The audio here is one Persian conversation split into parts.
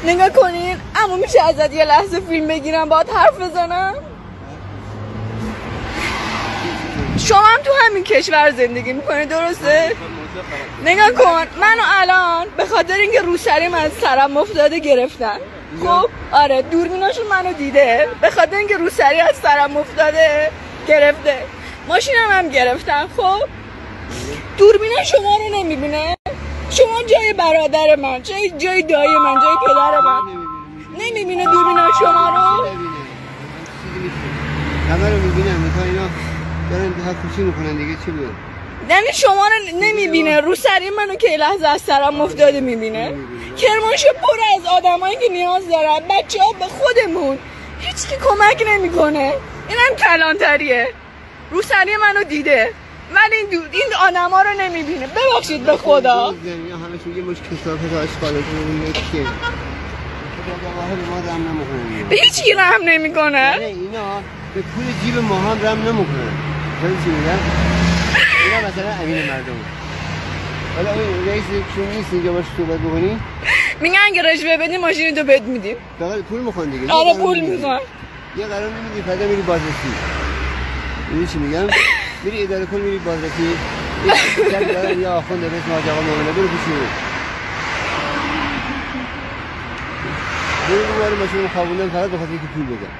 نگاه کنین اما میشه ازت یه لحظه فیلم بگیرم باهات حرف بزنم؟ شما هم تو همین کشور زندگی میکنه درسته؟ نگاه کن منو الان به خاطر اینکه روسریم از سرم افتاده گرفتن. خب آره دوربیناشون منو دیده به خاطر اینکه روسری از سرم افتاده گرفته. ماشینم هم گرفتن. خب دوربینا شما رو نمیبینه؟ شما جای برادر من، جای دایی من، جای پدر من نمیبینه دوربینا شما رو؟ همه رو میبینه میخواه اینا دارن به خوشی میکنن دیگه چی بیاد؟ یعنی شما رو نمیبینه رو سری منو که لحظه از سرم افتاده میبینه؟ کرمانشاه پر از آدمایی که نیاز دارن بچه ها به خودمون هیچ کی کمک نمیکنه. اینم کلانتریه رو سری منو دیده ولی این آدم ها رو نمیبینه. ببخشید به خدا همش میگه مش کسافت آشغال کنه چیه به هیچ کی رحم نمیکنه. اینا به پول جیب ما هم رحم نمیکنن. چی میگن؟ اینا مثلا امین مردم. حالا این رئیس چون نیست اینجا باش صحبت بکنی؟ میگن اگه رشوه بدی ماشین تو بد میدیم. فقط پول میخوان دیگه. آره پول میخوان. یه قرار نمیدی فقط میری بازرسی. این چی میگم؟ میری اداره کل میری بازرسی. یا آخونده به اسم حاج آقا مومنه برو پیش رو. برو ماشین خوابوندن فقط بخاطر اینکه پول بدن.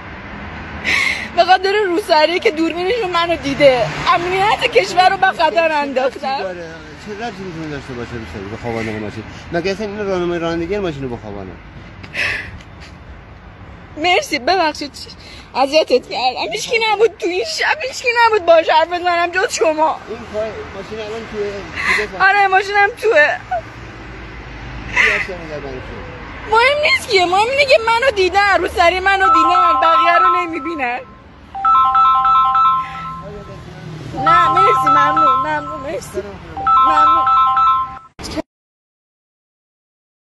به خاطر روسریه که دوربینشون منو دیده امنیت کشور رو به خطر انداختن. چه ربطی میتونه داشته باشه روسری به خواباندن ماشین؟ مگه اصلا اینا راهنمای رانندگی ماشین رو بخوابانن؟ مرسی ببخشید اذیتت کردم. هیچکی نبود تو این شب هیچکی نبود باهاش حرف بزنم جز شما. این ماشین الان توه. آره ماشینم توه. مهم نیست که مهم اینه که منو دیدن روسری منو دیدن بقیه رو نمیبینن. نه مرسی ممنون مرسی ممنون.